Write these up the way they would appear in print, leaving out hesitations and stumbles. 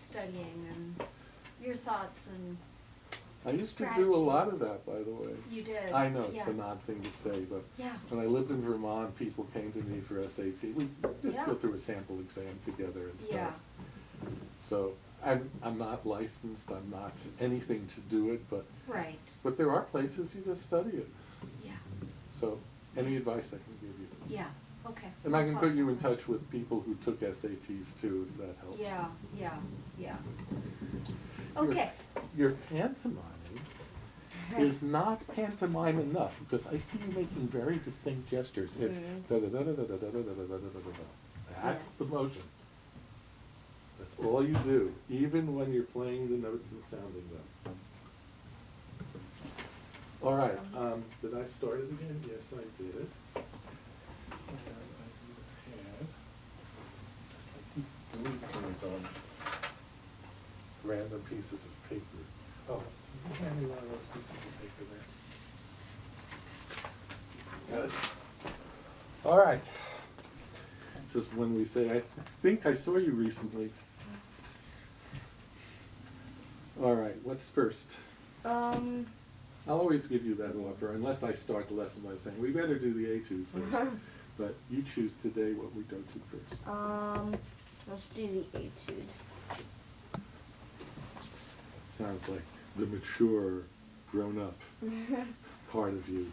studying and your thoughts and I used to do a lot of that, by the way. You did. I know it's an odd thing to say, but when I lived in Vermont, people came to me for SAT. We just go through a sample exam together and stuff. Yeah. So I'm not licensed. I'm not anything to do it, but there are places you just study it. Yeah. So any advice I can give you? Yeah. Okay. And I can put you in touch with people who took SATs too, if that helps. Yeah. Okay. Your pantomime is not pantomime enough, because I see you making very distinct gestures. It's da-da-da-da-da-da-da-da-da-da-da-da. That's the motion. That's all you do, even when you're playing the notes and sounding them. All right, did I start it again? Yes, I did. I keep things on random pieces of paper. Oh, can you hand me one of those pieces of paper there? Good. All right. This is when we say, I think I saw you recently. All right, what's first? I'll always give you that offer, unless I start the lesson by saying, we better do the etude first. But you choose today what we go to first. Let's do the etude. Sounds like the mature, grown-up part of you,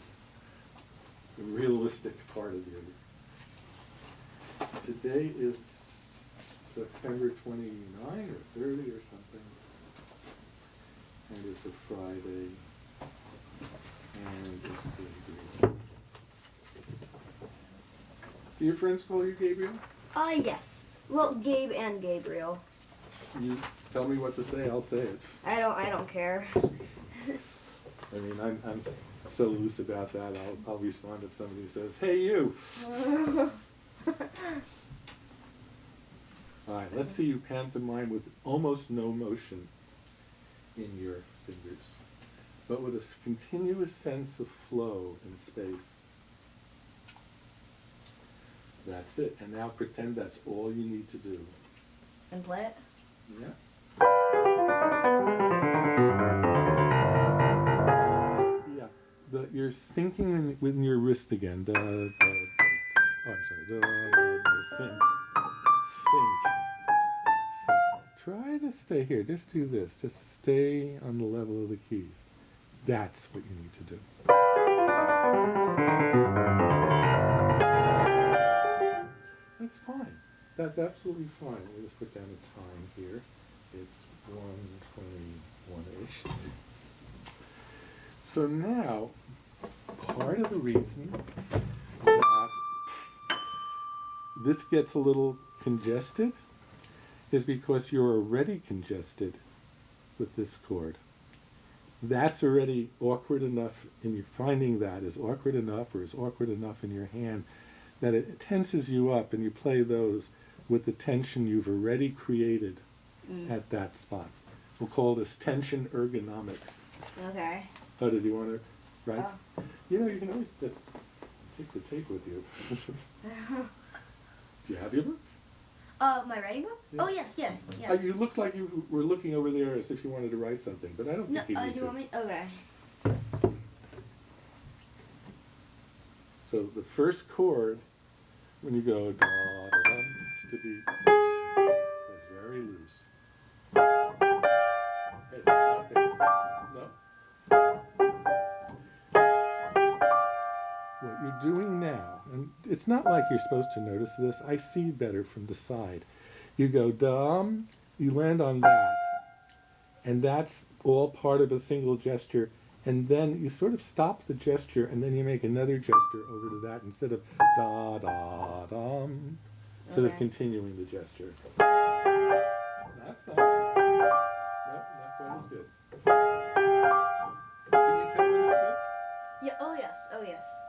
the realistic part of you. Today is September 29 or 30 or something, and it's a Friday, and it's Gabriel. Do your friends call you Gabriel? Yes. Well, Gabe and Gabriel. You tell me what to say, I'll say it. I don't care. I mean, I'm so loose about that, I'll respond if somebody says, hey, you! All right, let's see you pantomime with almost no motion in your fingers, but with a continuous sense of flow in space. That's it, and now pretend that's all you need to do. And play it? Yeah. Yeah, you're syncing with your wrist again. Da, da, da. Oh, I'm sorry. Da, da, da, sync. Sync. Try to stay here. Just do this. Just stay on the level of the keys. That's what you need to do. That's fine. That's absolutely fine. Let me just put down a time here. It's 1:21-ish. So now, part of the reason that this gets a little congested is because you're already congested with this chord. That's already awkward enough, and you're finding that is awkward enough or is awkward enough in your hand that it tenses you up, and you play those with the tension you've already created at that spot. We'll call this tension ergonomics. Okay. Oh, did you want to write? You know, you can always just take the tape with you. Do you have your book? My writing book? Yeah. Oh, yes, yeah. You looked like you were looking over there as if you wanted to write something, but I don't think you need do you want me? Okay. So the first chord, when you go da da da, has to be loose. It's very loose. Hey, that's not good. No. What you're doing now, and it's not like you're supposed to notice this, I see better from the side. You go dum, you land on that, and that's all part of a single gesture, and then you sort of stop the gesture, and then you make another gesture over to that instead of da da dum, instead of continuing the gesture. That's nice. Nope, not quite as good. Can you tell when it's good? Yeah, oh yes.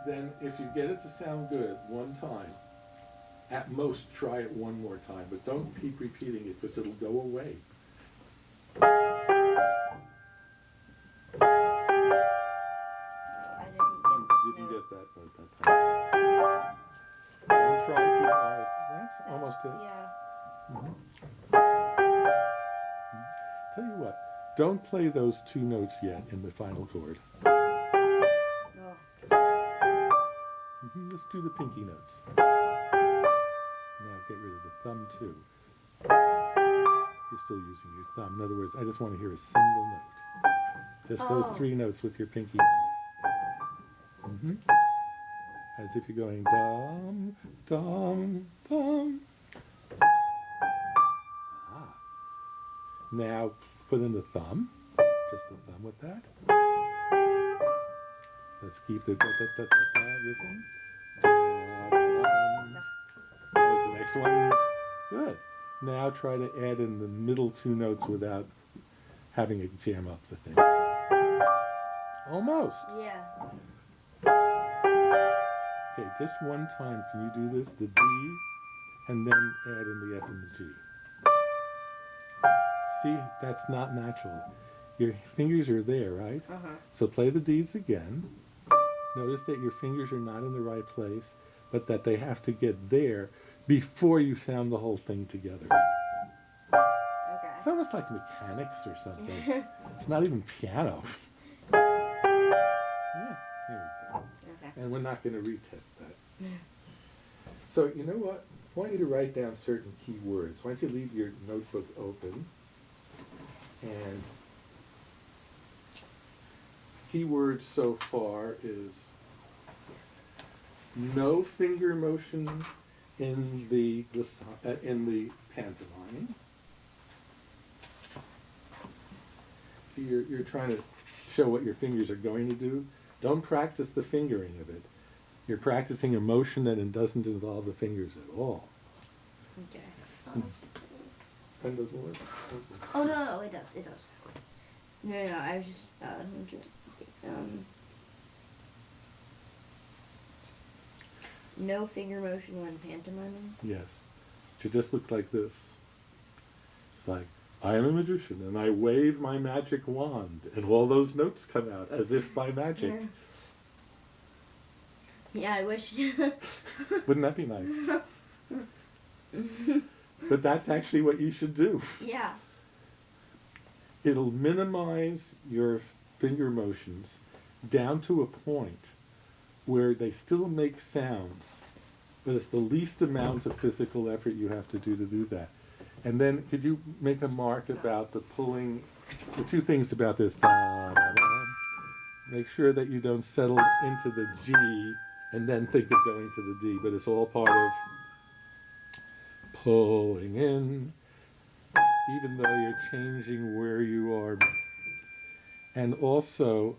Then if you get it to sound good one time, at most try it one more time, but don't keep repeating it because it'll go away. I didn't get that note that time. Don't try too hard. That's almost it. Yeah. Don't play those two notes yet in the final chord. Oh. Let's do the pinky notes. Now get rid of the thumb too. You're still using your thumb. In other words, I just want to hear a single note. Just those three notes with your pinky only. As if you're going dum, dum, dum. Ah. Now put in the thumb. Just the thumb with that. Let's keep the da-da-da-da-da rhythm. Da-da-dum. That was the next one. Good. Now try to add in the middle two notes without having it jam up the thing. Almost. Yeah. Okay, just one time can you do this, the D, and then add in the F and the G. See, that's not natural. Your fingers are there, right? So play the Ds again. Notice that your fingers are not in the right place, but that they have to get there before you sound the whole thing together. Okay. It's almost like mechanics or something. It's not even piano. Yeah, here we go. Okay. And we're not going to retest that. So you know what? I want you to write down certain key words. Why don't you leave your notebook open? And key words so far is no finger motion in the pantomime. See, you're trying to show what your fingers are going to do. Don't practice the fingering of it. You're practicing a motion that doesn't involve the fingers at all. Okay. Pen doesn't work? Oh no, it does. It does. No, I was just no finger motion when pantomiming. Yes. It should just look like this. It's like, I am a magician and I wave my magic wand and all those notes come out as if by magic. Yeah, I wish. Wouldn't that be nice? But that's actually what you should do. Yeah. It'll minimize your finger motions down to a point where they still make sounds, but it's the least amount of physical effort you have to do that. And then could you make a mark about the pulling, the two things about this, da, da, da. Make sure that you don't settle into the G and then think of going to the D, but it's all part of pulling in, even though you're changing where you are. And also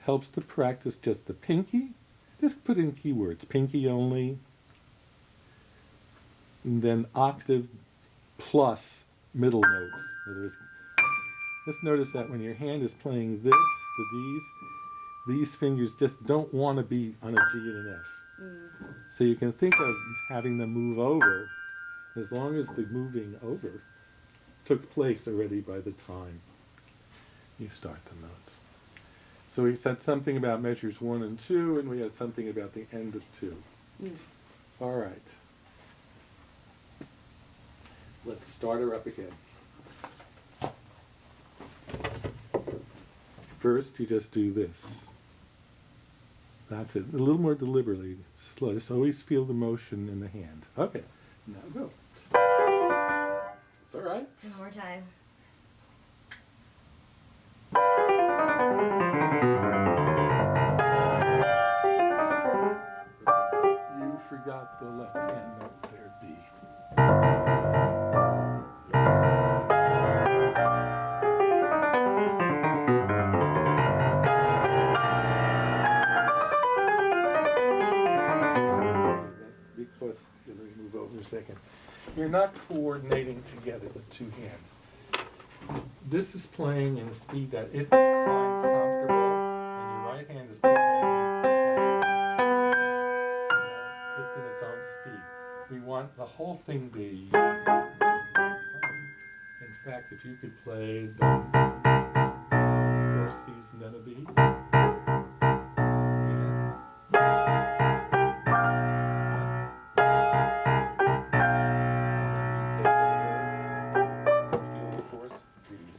helps to practice just the pinky. Just put in keywords, pinky only, and then octave plus middle notes. In other words, just notice that when your hand is playing this, the Ds, these fingers just don't want to be on a G and an F. So you can think of having them move over, as long as the moving over took place already by the time you start the notes. So we said something about measures 1 and 2, and we had something about the end of 2. All right. Let's start her up again. First, you just do this. That's it. A little more deliberately. Slow. Just always feel the motion in the hand. Okay. Now go. It's all right. One more time. You forgot the left hand note there, B. Because, let me move over a second. You're not coordinating together the two hands. This is playing in a speed that it finds comfortable, and your right hand is playing. It's in its own speed. We want the whole thing be. In fact, if you could play the first C's and then a B. And then you take over and feel the fourth C's.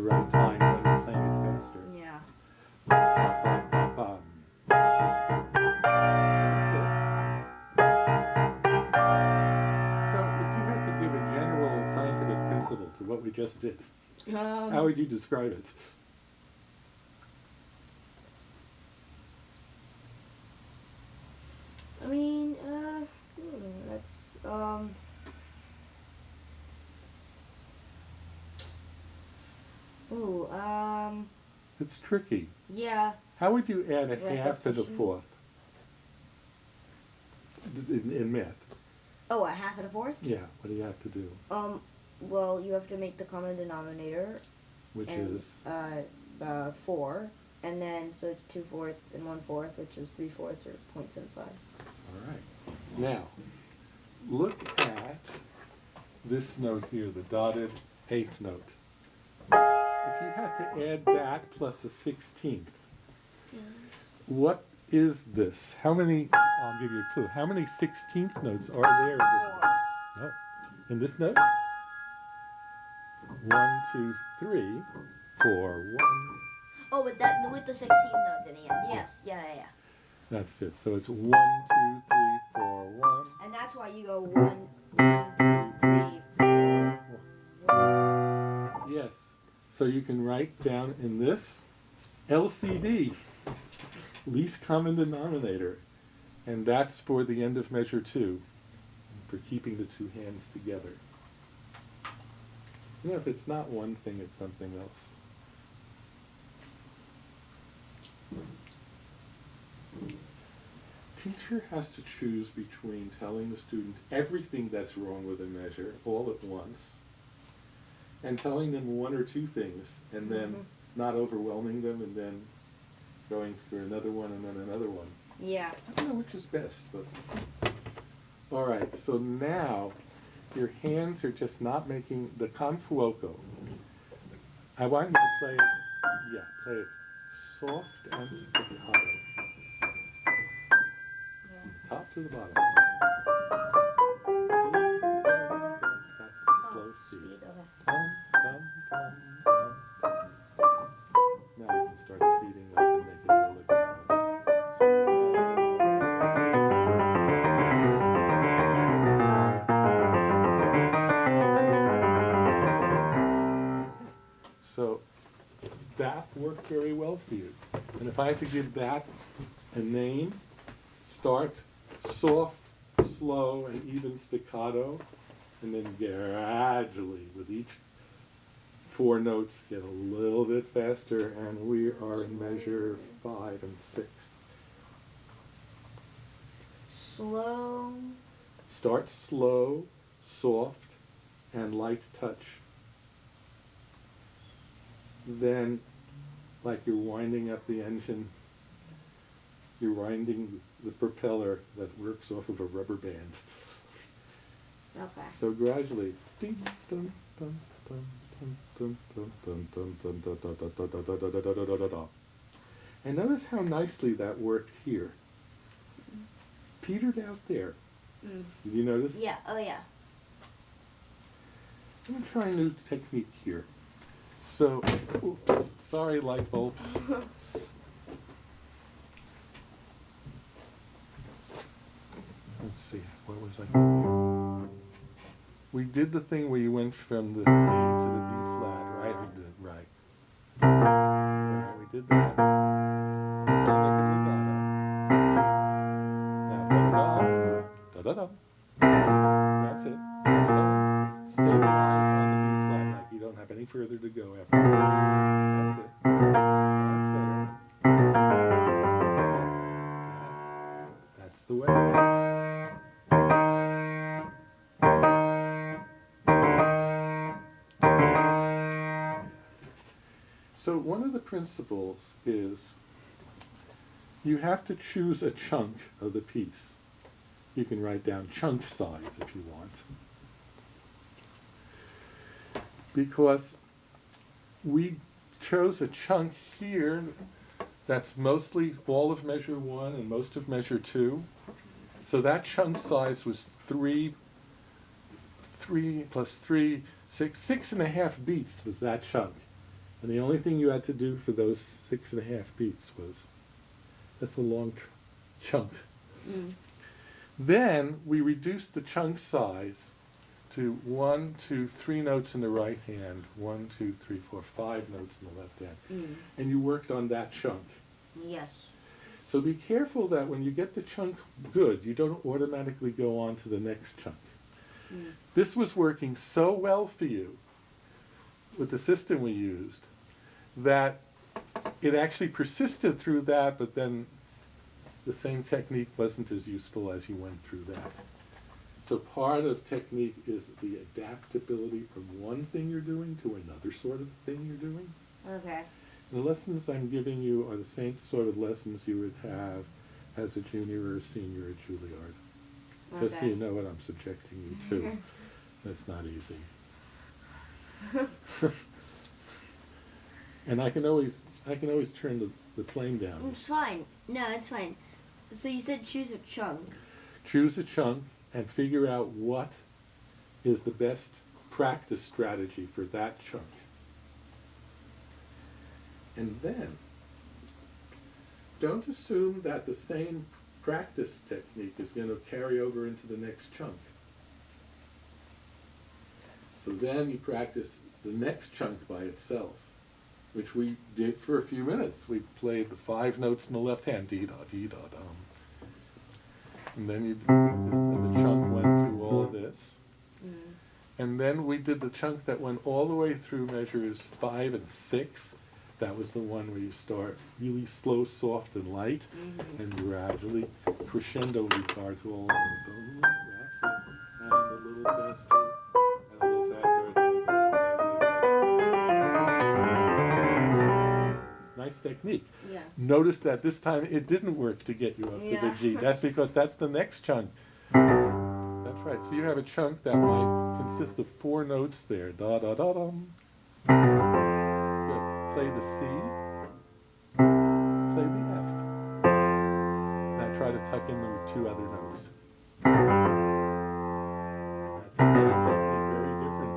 right time when you're playing it faster. Yeah. Bum. That's it. So if you had to give a general scientific principle to what we just did, how would you describe it? I mean, that's ooh, It's tricky. yeah. How would you add a half to the Repetition. fourth in math? Oh, a half and a fourth? Yeah, what do you have to do? Well, you have to make the common denominator, Which and, is? 4, and then, so 2/4 and 1/4, which is 3/4 or 0.75. All right. Now, look at this note here, the dotted eighth note. If you had to add that plus a 16th, what is this? How many, I'll give you a clue, how many 16th notes are there in this note? Oh, in this note? 1, 2, 3, 4, 1. Oh, with that, with the 16 notes in the end. Yes, yeah. That's it. So it's 1, 2, 3, 4, 1. And that's why you go 1, 2, 3, 4. Yes. So you can write down in this LCD, least common denominator, and that's for the end of measure 2, for keeping the two hands together. You know, if it's not one thing, it's something else. Teacher has to choose between telling the student everything that's wrong with a measure all at once and telling them one or two things and then not overwhelming them and then going for another one and then another one. Yeah. I don't know which is best, but... All right, so now your hands are just not making the con fuoco. I want you to play it, play it soft and staccato. Top to the bottom. That's slow speed. Bum, bum, bum, bum. Now you can start speeding up and make it really good. So that worked very well for you. And if I had to give that a name, start soft, slow, and even staccato, and then gradually, with each 4 notes, get a little bit faster, and we are in measure 5 and 6. Slow. Start slow, soft, and light touch. Then, like you're winding up the engine, you're winding the propeller that works off of a rubber band. Okay. So gradually, ding, dun, dun, dun, dun, dun, dun, dun, dun, dun, dun, dun, dun, dun, dun, dun, dun, dun, dun, dun. And notice how nicely that worked here. Petered out there. Did you notice? Yeah, oh yeah. I'm going to try a new technique here. So, oops, sorry light bulb. Let's see, what was I doing? We did the thing where you went from the C to the B flat, right? We did it right. Alright, we did that. Okay, look at the bottom. Now, da-da-da. That's it. Da-da-da. Stabilize on the B flat, like you don't have any further to go after that. That's it. That's better. That's the way. So one of the principles is you have to choose a chunk of the piece. You can write down chunk size if you want. Because we chose a chunk here that's mostly all of measure 1 and most of measure 2. So that chunk size was 3 plus 3, 6.5 beats was that chunk. And the only thing you had to do for those 6.5 beats was, that's a long chunk. Mm. Then we reduced the chunk size to 1, 2, 3 notes in the right hand, 1, 2, 3, 4, 5 notes in the left hand. Mm. And you worked on that chunk. Yes. So be careful that when you get the chunk good, you don't automatically go on to the next chunk. Mm. This was working so well for you with the system we used that it actually persisted through that, but then the same technique wasn't as useful as you went through that. So part of technique is the adaptability from one thing you're doing to another sort of thing you're doing. Okay. The lessons I'm giving you are the same sort of lessons you would have as a junior or a senior at Juilliard. Just so Okay. you know what I'm subjecting you to. That's not easy. And I can always turn the flame down. It's fine. No, it's fine. So you said choose a chunk. Choose a chunk and figure out what is the best practice strategy for that chunk. And then, don't assume that the same practice technique is going to carry over into the next chunk. So then you practice the next chunk by itself, which we did for a few minutes. We played the 5 notes in the left hand, dee-da-dee-da-dum. And then and the chunk went through all of this. Mm. And then we did the chunk that went all the way through measures 5 and 6. That was the one where you start really slow, soft, and light, Mm-hmm. and gradually crescendo regard to all of them. That's it. And a little faster, and a little faster. Nice technique. Yeah. Notice that this time it didn't work to get you up to the Yeah. G. That's because that's the next chunk. That's right. So you have a chunk that might consist of 4 notes there. Da da da dum. Good. Play the C. Play the F. Now try to tuck in the 2 other notes. That's another technique, very different.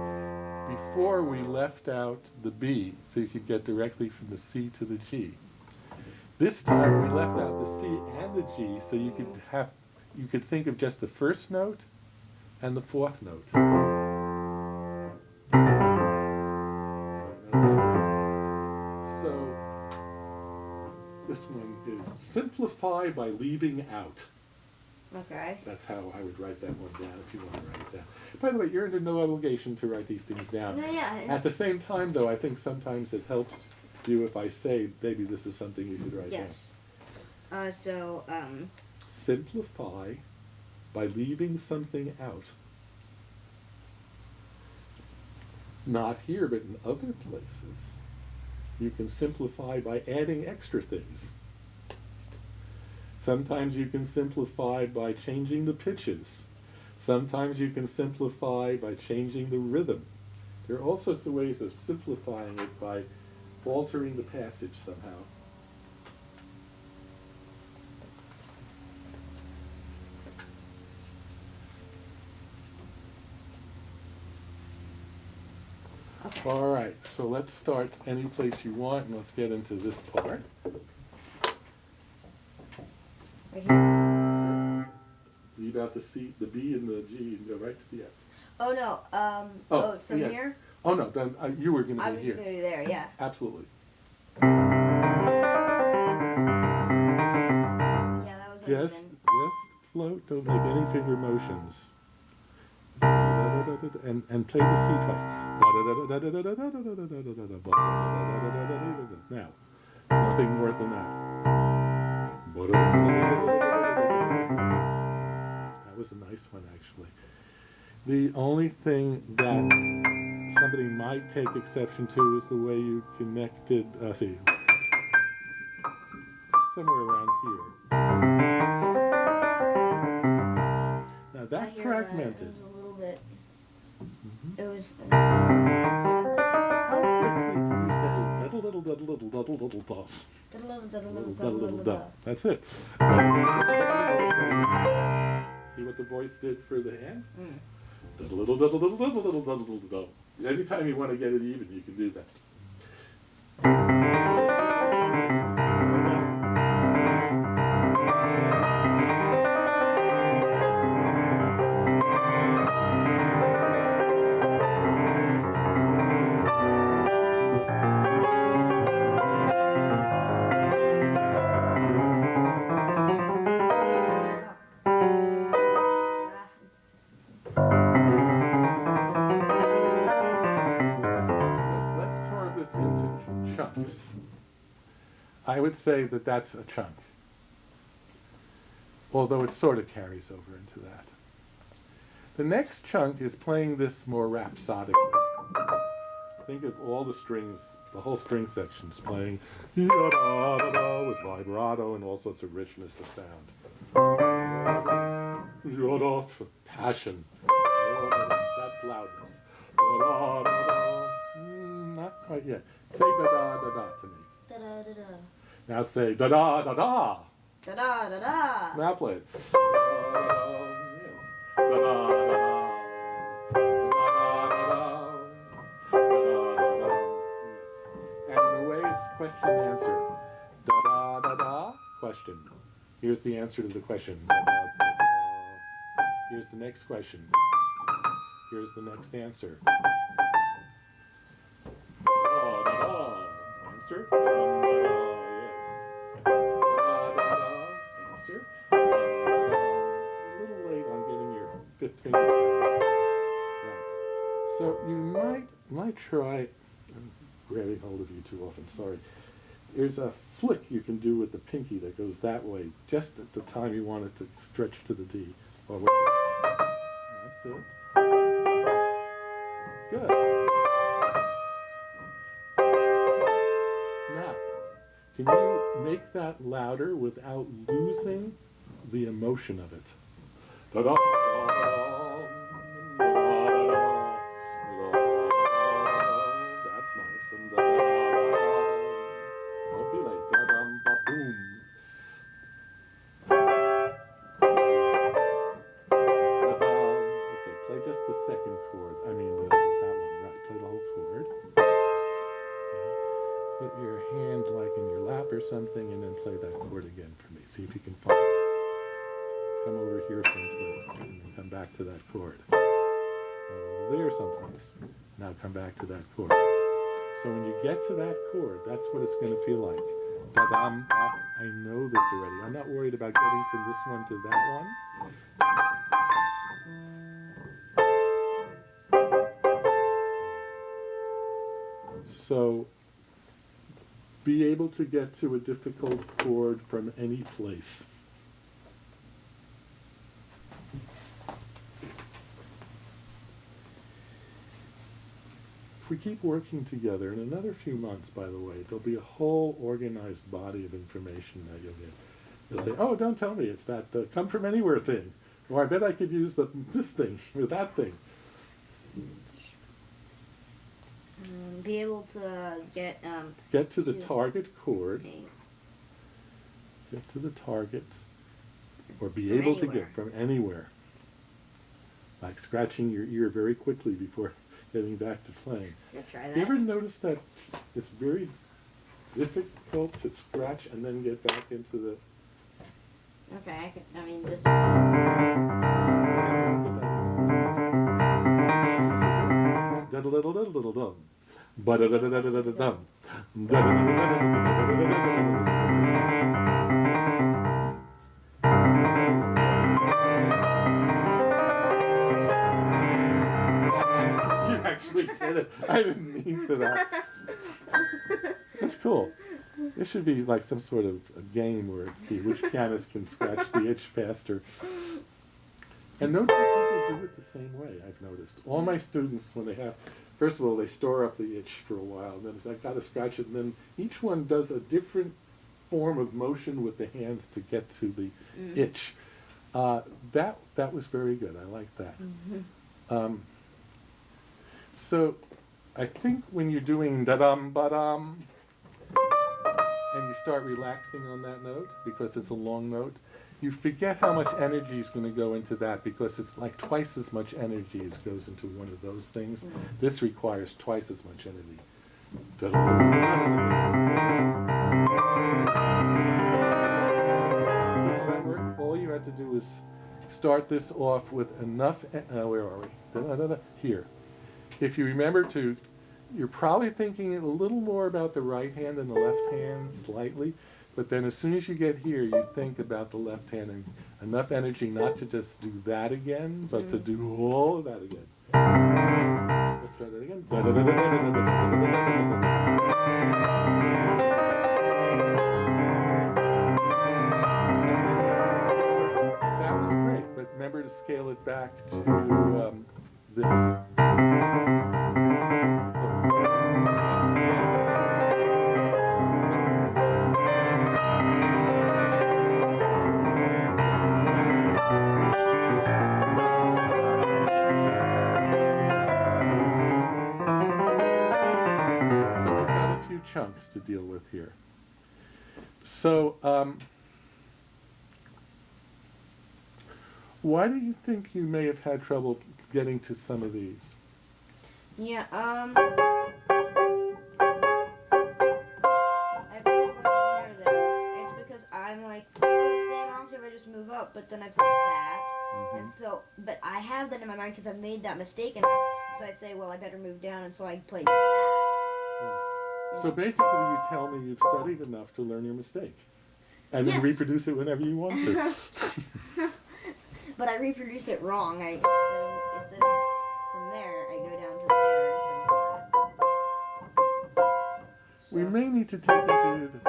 Before we left out the B, so you could get directly from the C to the G. This time we left out the C and the G, so you could think of just the first note and the 4th note. So this one is simplify by leaving out. Okay. That's how I would write that one down if you want to write it down. By the way, you're under no obligation to write these things down. No, yeah. At the same time, though, I think sometimes it helps you if I say maybe this is something you should write Yes. down. Simplify by leaving something out. Not here, but in other places. You can simplify by adding extra things. Sometimes you can simplify by changing the pitches. Sometimes you can simplify by changing the rhythm. There are all sorts of ways of simplifying it by altering the passage somehow. Okay. All right, so let's start any place you want, and let's get into this part. Right here. Leave out the C, the B, and the G, and go right to the F. Oh no. From yeah. here. Oh no, then you were going I to was be just here. gonna be there. Yeah. Absolutely. Yeah, that was Just uneven. float. Don't make any finger motions. And play the C twice. Now, nothing more than that. That was a nice one, actually. The only thing that somebody might take exception to is the way you connected, see, somewhere around here. Now I that hear fragmented. That. It was a little bit. Mhm. It was. How quickly can you say da-da-da-da-da-da-da-da-da-da? Da-da-da-da-da-da. That's it. See what the voice did for the hand? Mm. Da-da-da-da-da-da-da-da-da-da-da. Anytime you want to get it even, you can do that. chunks. I would say that that's a chunk, although it sort of carries over into that. The next chunk is playing this more rhapsodically. Think of all the strings, the whole string section's playing da-da-da-da with vibrato and all sorts of richness of sound. Da-da, passion. That's loudness. Da-da-da-da. Not quite yet. Say da-da-da-da to me. Da-da-da-da. Now say da-da-da-da. Da-da-da-da. Now play it. Da-da-da-da. Yes. Da-da-da-da. And in a way, it's question answer. Da da da da. Question. Here's the answer to the question. Da, da, da, da. Here's the next question. Here's the next answer. Da da da. Answer. Da, da, da, yes. Da da da. Answer. Da, da, da. A little late on getting your fifth finger. Right. So you might try. I'm grabbing hold of you too often, sorry. There's a flick you can do with the pinky that goes that way, just at the time you want it to stretch to the D. Or that's it. Good. Now, can you make that louder without losing the emotion of it? Da-da, da-da, da-da, that's nice. And don't be late. Da-dum, ba-boom. Da-dum. Okay, play just the second chord. I mean, that one, right. Play the whole chord. Okay. Put your hand like in your lap or something and then play that chord again for me. See if you can find it. Come over here someplace and then come back to that chord. Over there someplace. Now come back to that chord. So when you get to that chord, that's what it's going to feel like. Da-dum, da. I know this already. I'm not worried about getting from this one to that one. So be able to get to a difficult chord from any place. If we keep working together, in another few months, by the way, there'll be a whole organized body of information that you'll get. You'll say, oh, don't tell me it's that come from anywhere thing. Or I bet I could use this thing or that thing. Be able to get to the target chord. Okay. Get to the target. Or be From able to anywhere. get from anywhere. Like scratching your ear very quickly before getting back to playing. Gonna try that. You ever notice that it's very difficult to scratch and then get back into the... Okay, I mean, just... Da-da-da-da-da-da-dum. Ba-da-da-da-da-da-da-dum. You actually did it. I didn't mean for that. That's cool. There should be like some sort of a game where it's see which pianist can scratch the itch faster. And no two people do it the same way, I've noticed. All my students, when they have, first of all, they store up the itch for a while, and then it's, I've got to scratch it, and then each one does a different form of motion with the hands to get to the itch. That was very good. I like that. So I think when you're doing da-dum, ba-dum, and you start relaxing on that note, because it's a long note, you forget how much energy is going to go into that, because it's like twice as much energy as goes into one of those things. This requires twice as much energy. So remember, all you had to do is start this off with enough, where are we? Da-da-da-da. Here. If you remember to, you're probably thinking a little more about the right hand than the left hand, slightly. But then as soon as you get here, you think about the left hand and enough energy not to just do that again, but to do all of that again. Let's try that again. chunks to deal with here. So, why do you think you may have had trouble getting to some of these? Yeah, I feel like here or there. It's because I'm like, oh, same octave, I just move up, but then I play that. And so, but I have that in my mind because I've made that mistake enough. So I say, well, I better move down, and so I play that. So basically you tell me you've studied enough to learn your mistake. And then Yes. reproduce it whenever you want to. But I reproduce it wrong. Instead of from there, I go down to there instead of that. We may need to take into the...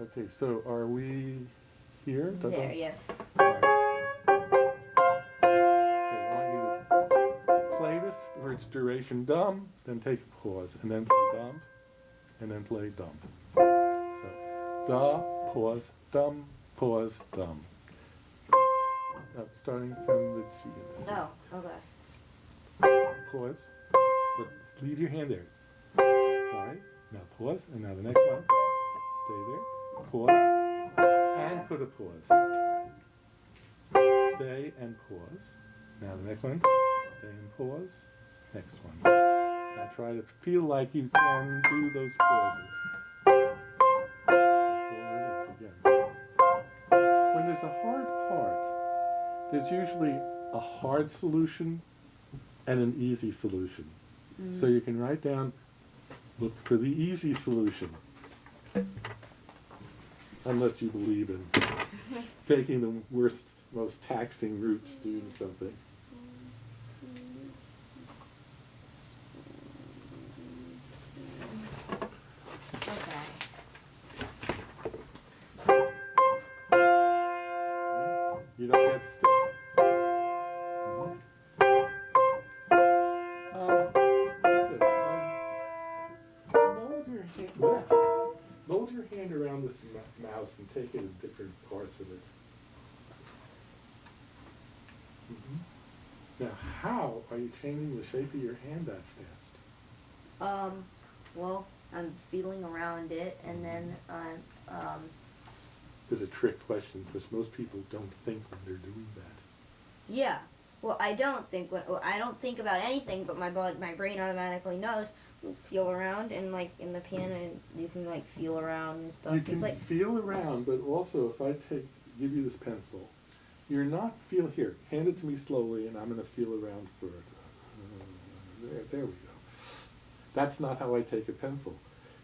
Okay, so are we here? There, yes. Okay, I want you to play this for its duration dumb, then take a pause, and then play dumb, and then play dumb. So, da, pause, dumb, pause, dumb. Starting from the G. Oh, okay. Pause, but leave your hand there. Sorry, now pause, and now the next one. Stay there, pause, and put a pause. Stay and pause. Now the next one. Stay and pause. Next one. Now try to feel like you can do those pauses. That's all it is again. When there's a hard part, there's usually a hard solution and an easy solution. So you can write down, look for the easy solution. Unless you believe in taking the worst, most taxing route to do something. Okay. You don't get stuck. That's it. Mold your hand around this mouse and take it in different parts of it. Now, how are you changing the shape of your hand that fast? Well, I'm feeling around it, and then I'm, This is a trick question because most people don't think when they're doing that. yeah. Well, I don't think about anything, but my brain automatically knows. Feel around, and like in the piano, you can like feel around and stuff. You can It's like, feel around, but also if I give you this pencil, you're not here. Hand it to me slowly, and I'm going to feel around for it. There we go. That's not how I take a pencil.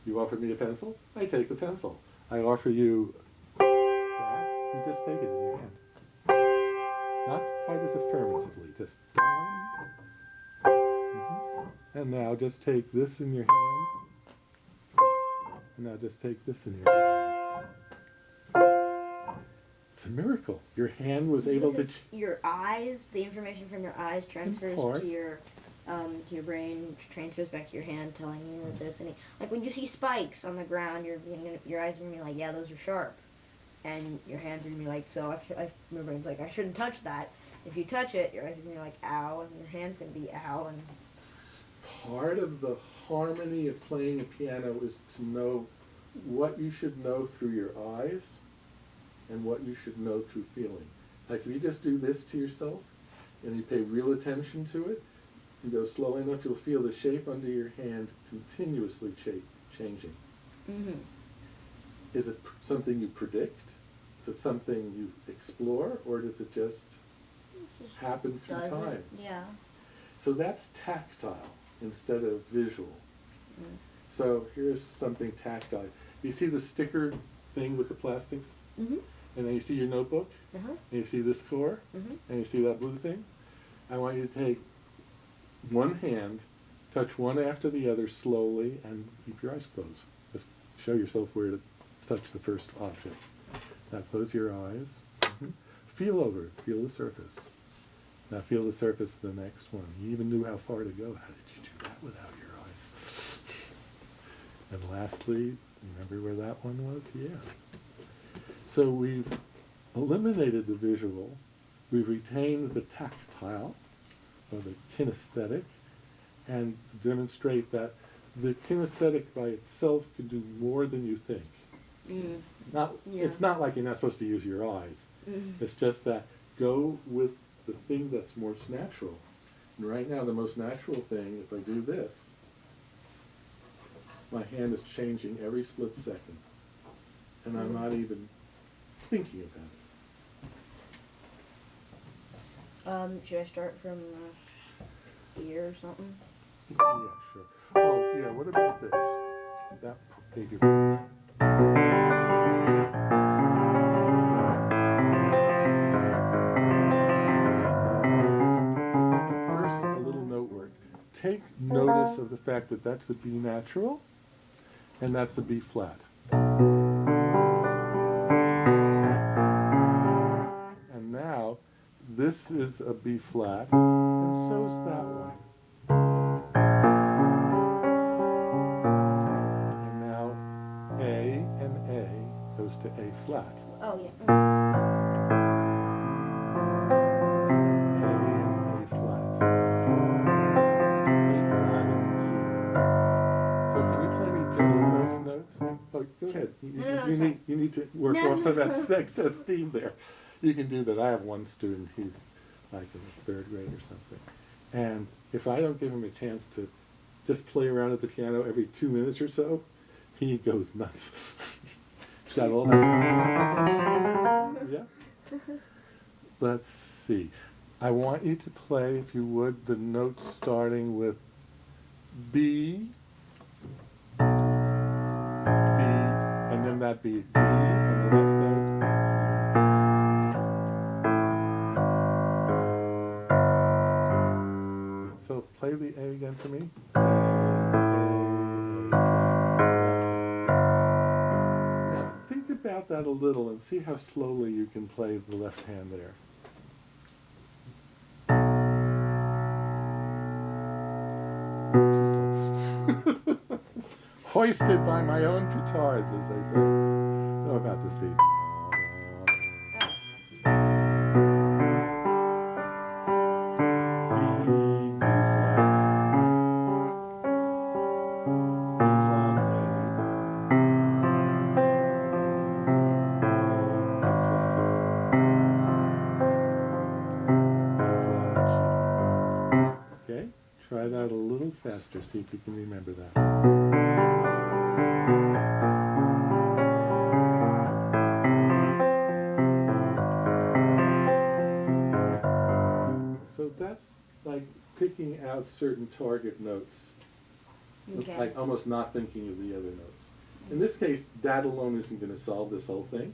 You offer me a pencil, I take the pencil. I offer you that, you just take it in your hand. Not quite as affirmatively, just down. And now just take this in your hand. And now just take this in your hand. It's a miracle. Your hand was able to... Your eyes, the information from your eyes transfers to your brain, transfers back to your hand, telling you that there's any... Like when you see spikes on the ground, your eyes are going to be like, yeah, those are sharp. And your hands are going to be like, so my brain's like, I shouldn't touch that. If you touch it, your eyes are going to be like, ow, and your hand's going to be ow. And part of the harmony of playing a piano is to know what you should know through your eyes and what you should know through feeling. Like if you just do this to yourself and you pay real attention to it, you go slow enough, you'll feel the shape under your hand continuously changing. Is it something you predict? Is it something you explore, or does it just happen through time? Yeah. So that's tactile instead of visual. So here's something tactile. You see the sticker thing with the plastics? And then you see your notebook? And you see this core? And you see that blue thing? I want you to take one hand, touch one after the other slowly, and keep your eyes closed. Just show yourself where to touch the first object. Now close your eyes. Feel over it. Feel the surface. Now feel the surface of the next one. You even knew how far to go. How did you do that without your eyes? And lastly, remember where that one was? Yeah. So we've eliminated the visual. We've retained the tactile, or the kinesthetic, and demonstrate that the kinesthetic by itself can do more than you think. Yeah. It's not like you're not supposed to use your eyes. It's just that go with the thing that's most natural. And right now, the most natural thing, if I do this, my hand is changing every split second. And I'm not even thinking about it. Should I start from here or something? Yeah, sure. Oh, yeah, what about this? That figure. First, a little note work. Take notice of the fact that that's a B natural, and that's a B flat. And now, this is a B flat, and so's that one. And now, A and A goes to A flat. Oh, yeah. A and A flat. A flat and G. So can you play me just those notes? Oh, go ahead. You need to work off some of that excess steam there. You can do that. I have one student, he's like in the third grade or something. And if I don't give him a chance to just play around at the piano every 2 minutes or so, he goes nuts. He's got all that. Yeah. Let's see. I want you to play, if you would, the notes starting with B, B, and then that B, B, and the next note. So play the A again for me. A, flat. Now think about that a little and see how slowly you can play the left hand there. Hoisted by my own petards, as they say. How about this beat? Okay, try that a little faster, see if you can remember that. So that's like picking out certain target notes, Okay. like almost not thinking of the other notes. In this case, that alone isn't going to solve this whole thing.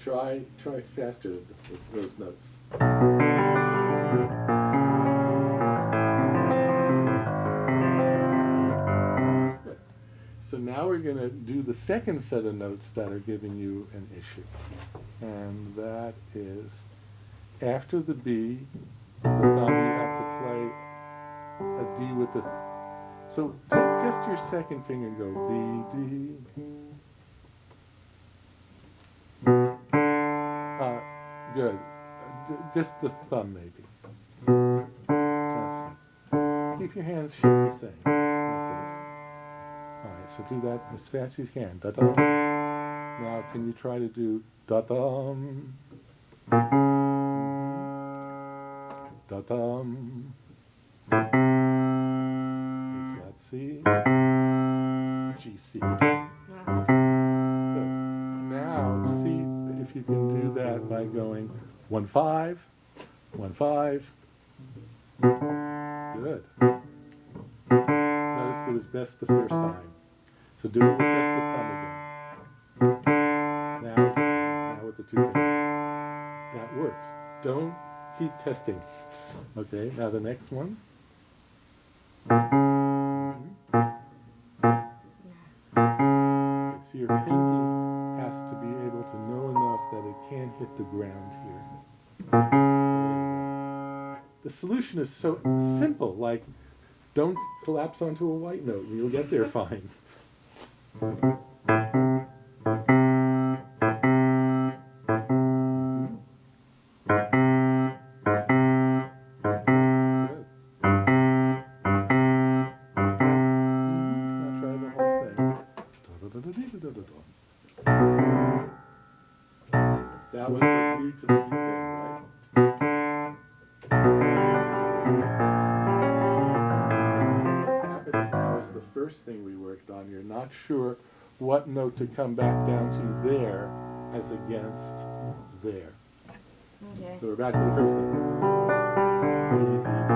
Try faster with those notes. Good. So now we're going to do the second set of notes that are giving you an issue. And that is, after the B, the thumb, you have to play a D with the... So take just your second finger and go B, D. Good. Just the thumb, maybe. That's it. Keep your hands shaped the same, like this. All right, so do that as fast as you can. Da-dum. Now, can you try to do da-dum? Da-dum. A flat C. G, C. Good. Now, see if you can do that by going 1, 5, 1, 5. Good. Notice it was best the first time. So do it with just the thumb again. Now with the two fingers. That works. Don't keep testing. Okay, now the next one. So your pinky has to be able to know enough that it can't hit the ground here. The solution is so simple, like don't collapse onto a white note and you'll get there fine. Good. Not first thing we worked on. You're not sure what note to come back down to there as against there. Okay. So we're back to the first thing. E, E flat,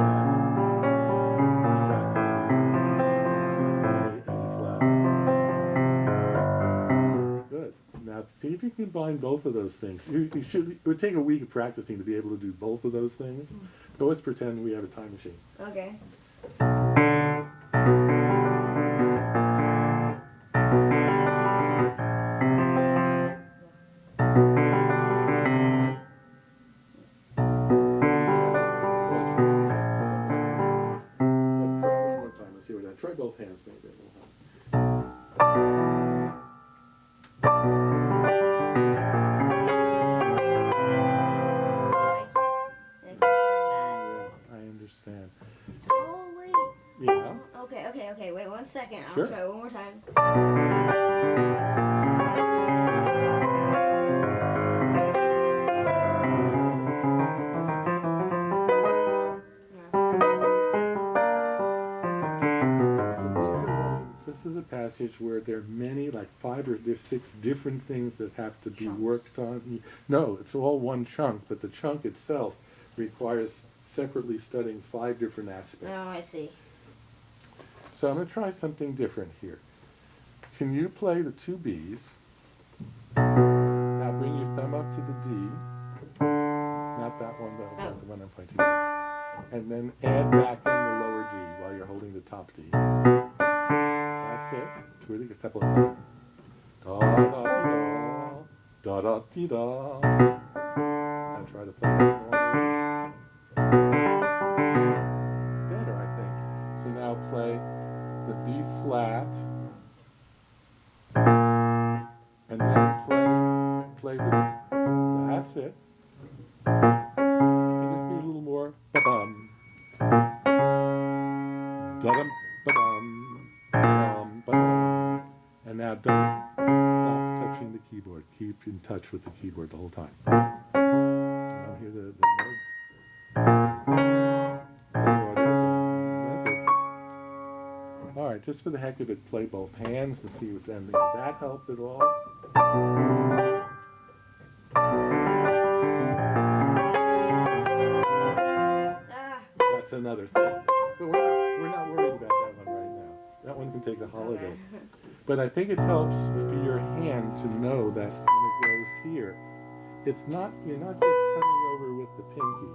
E flat, A flat. Good. Now see if you can combine both of those things. It would take a week of practicing to be able to do both of those things. But let's pretend we have a time machine. Okay. Try one more time. Let's see what that. Try both hands, maybe. It will help. Yes, I understand. Oh wait. Yeah. Okay. Wait 1 second. I'll Sure. try one more time. This is a passage where there are many, like 5 or 6 different things that have to be worked on. No, it's all one chunk, but the chunk itself requires separately studying 5 different aspects. Oh, I see. So I'm going to try something different here. Can you play the 2 Bs? Now bring your thumb up to the D. Not that one, though, but the one I'm pointing to. And then add back in the lower D while you're holding the top D. That's it. Really a couple of times. Da da da da da da. And try to play it more. Better, I think. So now play the B flat, and then play the. That's it. And just be a little more. Ba-bum. Da-dum. Ba-bum. And now don't stop touching the keyboard. Keep in touch with the keyboard the whole time. Now hear the notes. That's it. All right, just for the heck of it, play both hands and see what's ending. Did that help at all? That's another thing. But we're not worried about that one right now. That one can take a holiday. Okay. But I think it helps for your hand to know that when it goes here, it's not, you're not just coming over with the pinky.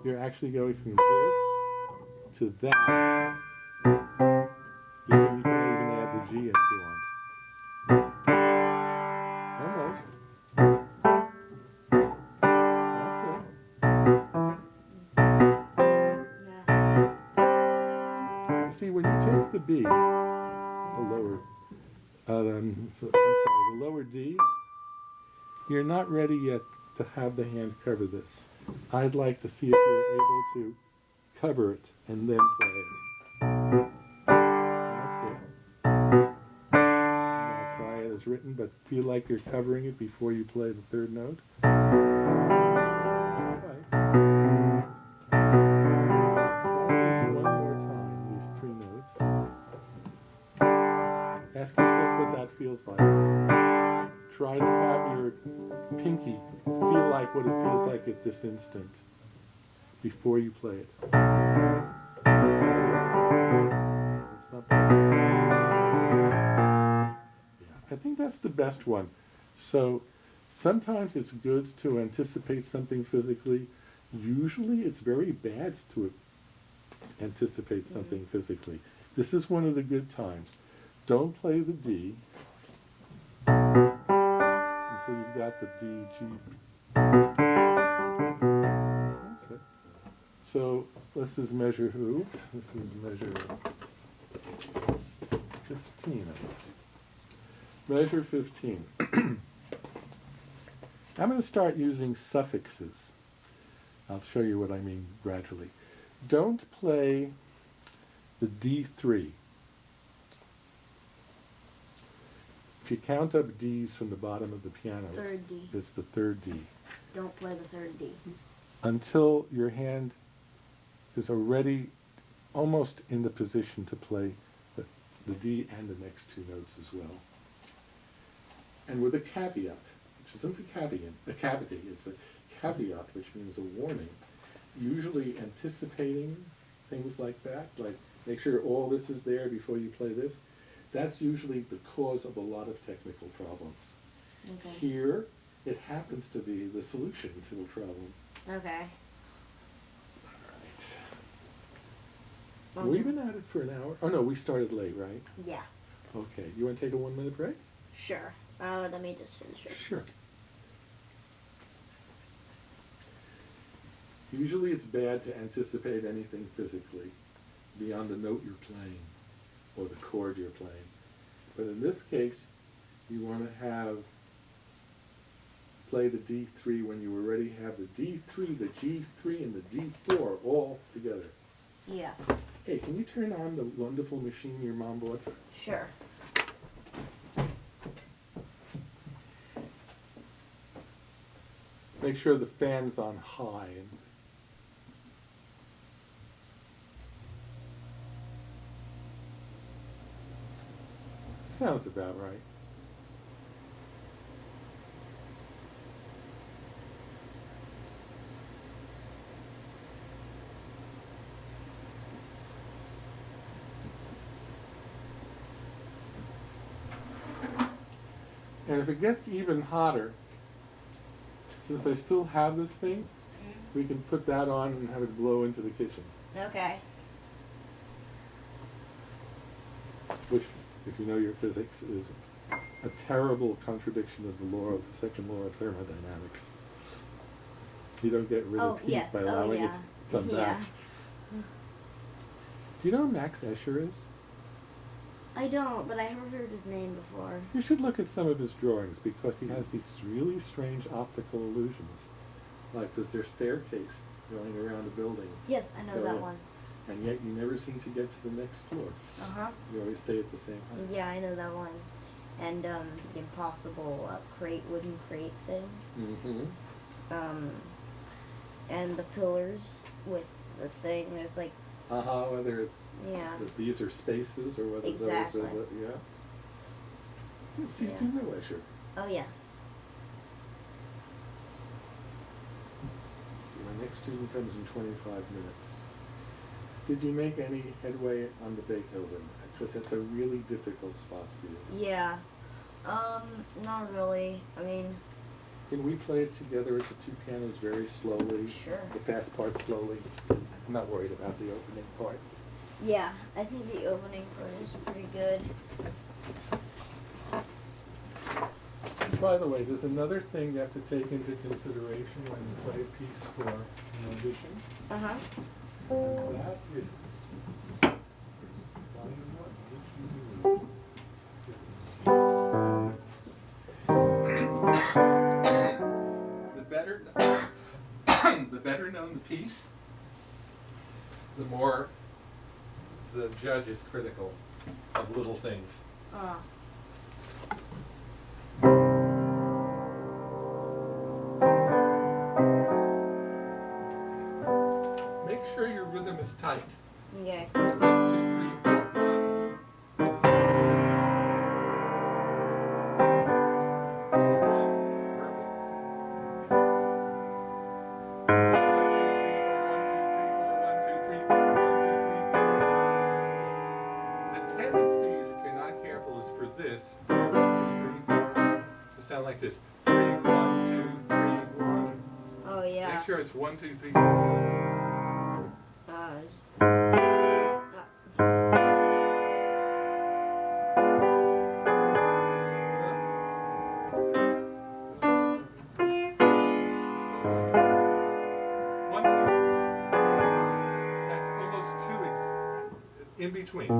You're actually going from this to that. You can even add the G if you want. Almost. That's it. You see, when you take the B, the lower, the lower D, you're not ready yet to have the hand cover this. I'd like to see if you're able to cover it and then play it. That's it. Now try it as written, but feel like you're covering it before you play the 3rd note. Right. Try this one more time, these 3 notes. Ask yourself what that feels like. Try to have your pinky feel like what it feels like at this instant before you play it. It's not bad. Yeah, I think that's the best one. So sometimes it's good to anticipate something physically. Usually it's very bad to anticipate something physically. This is one of the good times. Don't play the D until you've got the D, G. That's it. So this is measure who? This is measure 15, I guess. Measure 15. I'm going to start using suffixes. I'll show you what I mean gradually. Don't play the D3. If you count up Ds from the bottom of the piano, Third D. it's the 3rd D. Don't play the 3rd D. Until your hand is already almost in the position to play the D and the next two notes as well. And with a caveat, which isn't a cavity, it's a caveat, which means a warning. Usually anticipating things like that, like make sure all this is there before you play this, that's usually the cause of a lot of technical problems. Okay. Here, it happens to be the solution to a problem. Okay. All right. We've been at it for an hour. Oh no, we started late, right? Yeah. Okay. You want to take a 1 minute break? Sure. Let me just finish it. Sure. Usually it's bad to anticipate anything physically beyond the note you're playing or the chord you're playing. But in this case, you want to play the D3 when you already have the D3, the G3, and the D4 all together. Yeah. Hey, can you turn on the wonderful machine your mom bought? Sure. Make sure the fan's on high. Sounds about right. And if it gets even hotter, since I still have this thing, we can put that on and have it blow into the kitchen. Okay. Which, if you know your physics, is a terrible contradiction of the second law of thermodynamics. You don't get rid of heat by allowing it to come back. Do you know who Max Escher is? I don't, but I have heard his name before. You should look at some of his drawings because he has these really strange optical illusions. Like there's their staircase going around a building. Yes, I know that one. And yet you never seem to get to the next floor. Uh-huh. You always stay at the same height. Yeah, I know that one. And the impossible wooden crate thing. Mm-hmm. And the pillars with the thing. There's like. Whether it's these are spaces or whether those are the So you do know Escher. Oh yes. See, my next student comes in 25 minutes. Did you make any headway on the Beethoven? Because that's a really difficult spot for you. Yeah. Not really. I mean. Can we play it together at the two pianos very slowly? Sure. The fast part slowly. I'm not worried about the opening part. Yeah, I think the opening part is pretty good. By the way, there's another thing you have to take into consideration when you play a piece for an audition. Uh-huh. That is... The better known the piece, the more the judge is critical of little things. Make sure your rhythm is tight. Okay. 1, 2, 3, 4, 1. Sound like this. 3, 1, 2, 3, 1. Oh yeah. Make sure it's 1, 2, 3, 4. One, two. That's almost 2 in between.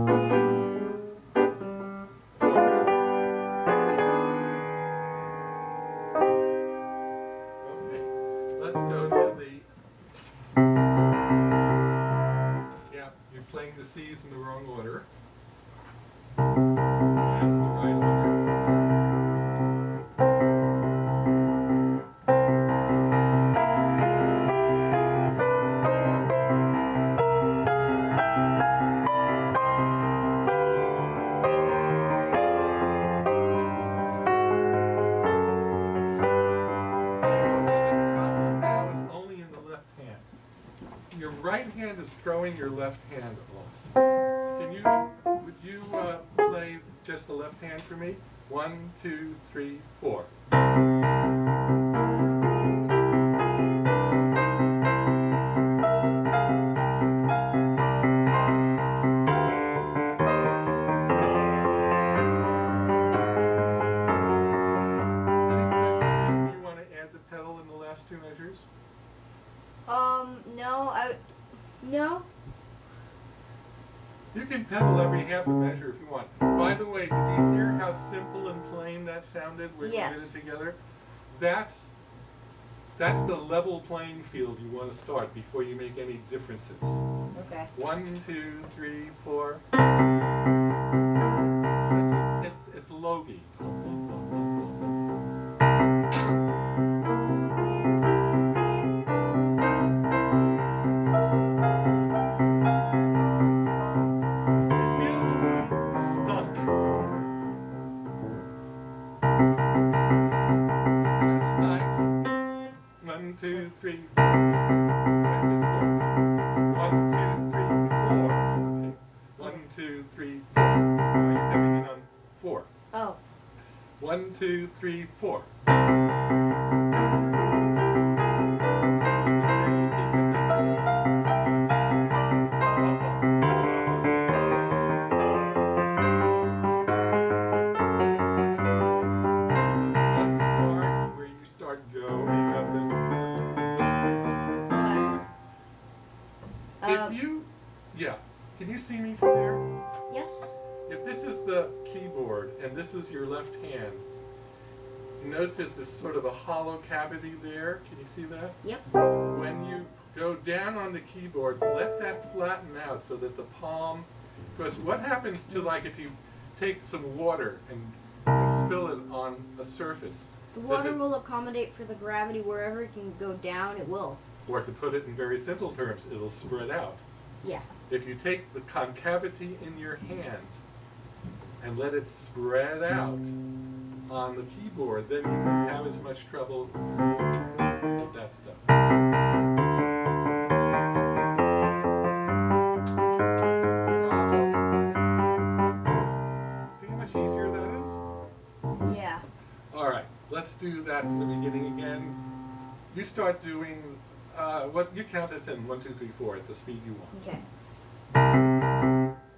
The C's in the wrong order. That's the right order. is throwing your left hand off. Would you play just the left hand for me? 1, 2, 3, 4. Any special reason you want to add the pedal in the last two measures? No. You can pedal every half a measure if you want. By the way, did you hear how simple and plain that sounded when you did it together? That's the level playing field you want to start before you make any differences. Okay. 1, 2, 3, 4. It's logy. That's nice. 1, 2, 3, 4. Just 4. 1, 2, 3, 4. Okay. 1, 2, 3, 4. Now you're coming in on 4. Oh. 1, 2, 3, 4. Let's start where you start going up this Okay. If you, yeah, can you see me from there? Yes. If this is the keyboard and this is your left hand, notice there's this sort of a hollow cavity there. Can you see that? Yep. When you go down on the keyboard, let that flatten out so that the palm, because what happens to, like, if you take some water and spill it on a surface? The water will accommodate for the gravity wherever it can go down, it will. Or to put it in very simple terms, it'll spread out. Yeah. If you take the concavity in your hand and let it spread out on the keyboard, then you won't have as much trouble with that stuff. See how much easier that is? Yeah. All right, let's do that from the beginning again. You start doing, what you count us in 1, 2, 3, 4 at the speed you want. Okay.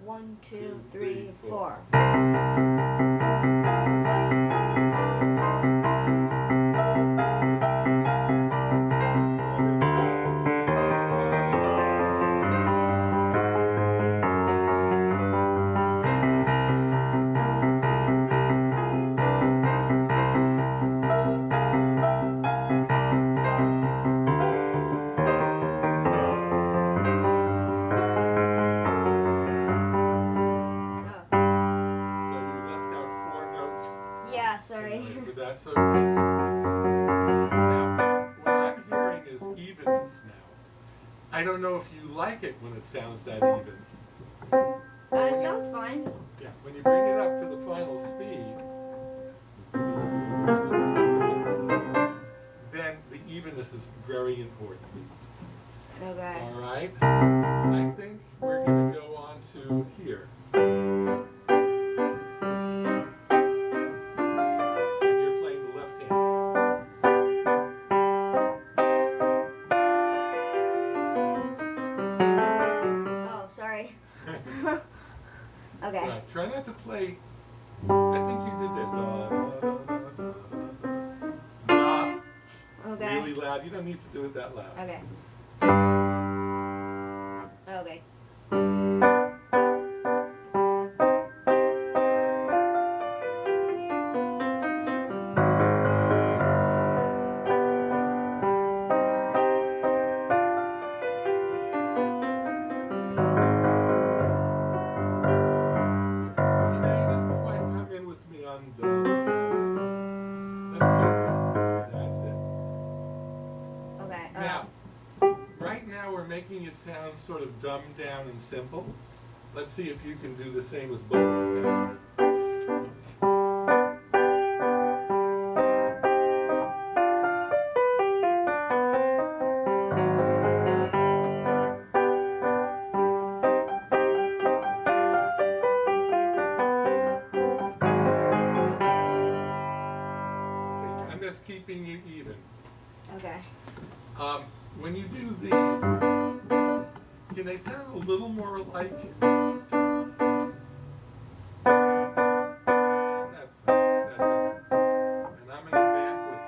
1, 2, 3, 4. So you left out 4 notes. Yeah, sorry. But that's okay. Now, what I'm hearing is evenness now. I don't know if you like it when it sounds that even. It sounds fine. Yeah, when you bring it up to the final speed, then the evenness is very important. Okay. All right? I think we're going to go on to here. And you're playing the left hand. Oh, sorry. Okay. Right, try not to play. I think you did this. Okay. Really loud. You don't need to do it that loud. Okay. Okay. You didn't quite come in with me on the. Let's do it. That's it. Okay. Now, right now we're making it sound sort of dumbed down and simple. Let's see if you can do the same with both hands. When you do these, can they sound a little more like? That's better. And I'm gonna vamp with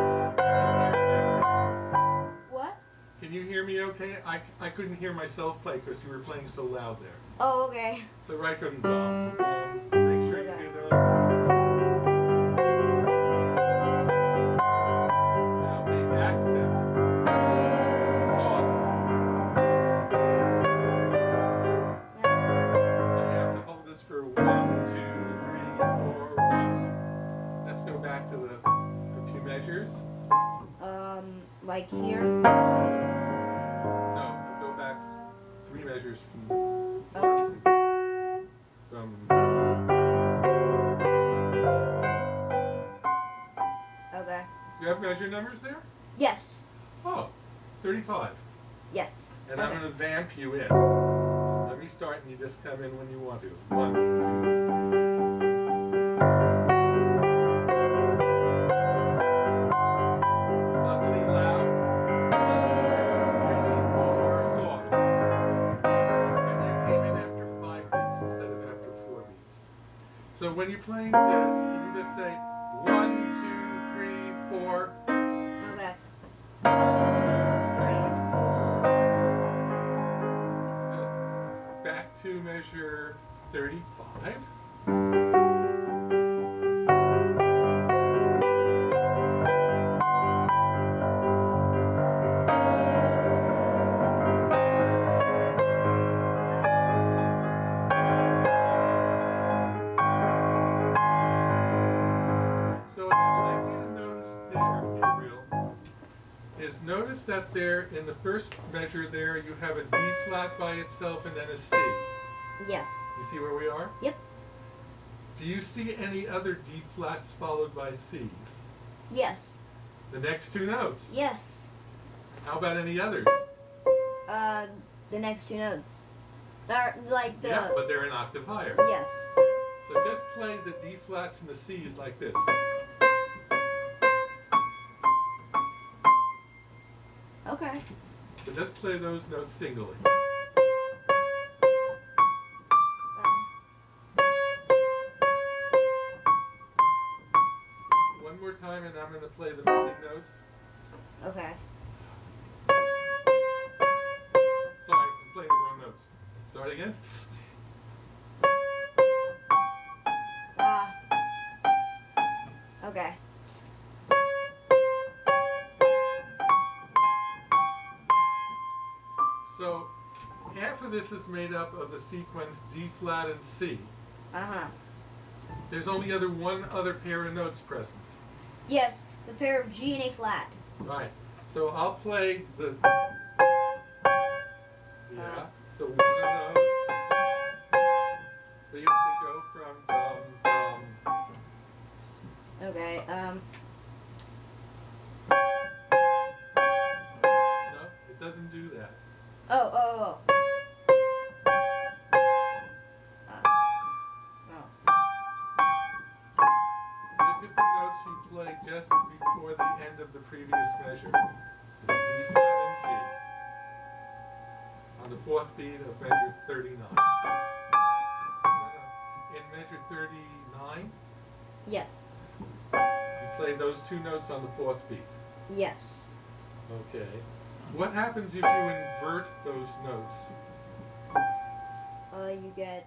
Let's go on. What? Can you hear me okay? I couldn't hear myself play because you were playing so loud there. Oh, okay. So right from make sure you do those. Now the accent soft. So you have to hold this for 1, 2, 3, 4, 1. Let's go back to the few measures. Like here. No, go back 3 measures from Okay. You have measure numbers there? Yes. Oh, 35. Yes. And Okay. I'm going to vamp you in. Let me start and you just come in when you want to. 1, 2. Suddenly loud. 1, 2, 3, 4, soft. And you came in after 5 beats instead of after 4 beats. So when you're playing this, can you just say 1, 2, 3, 4? Okay. 1, 2, 3, 4. Back to measure 35. So what I'd like you to notice there, Gabriel, is notice that there in the first measure there you have a D flat by itself and then a C. Yes. You see where we are? Yep. Do you see any other D flats followed by C's? Yes. The next 2 notes. Yes. How about any others? The next 2 notes. Are like the. Yeah, but they're an octave higher. Yes. So just play the D flats and the C's like this. Okay. So just play those notes singly. One more time and I'm going to play the missing notes. Okay. Sorry, I'm playing the wrong notes. Start again. Okay. So half of this is made up of the sequence D flat and C. Uh-huh. There's only one other pair of notes present. Yes, the pair of G and A flat. Right. So I'll play the. Yeah. So one of those. So you have to go from Okay, No, it doesn't do that. oh. Look at the notes you played just before the end of the previous measure. It's D flat and G. On the 4th beat of measure 39. In measure 39, Yes. you play those 2 notes on the 4th beat. Yes. Okay. What happens if you invert those notes? You get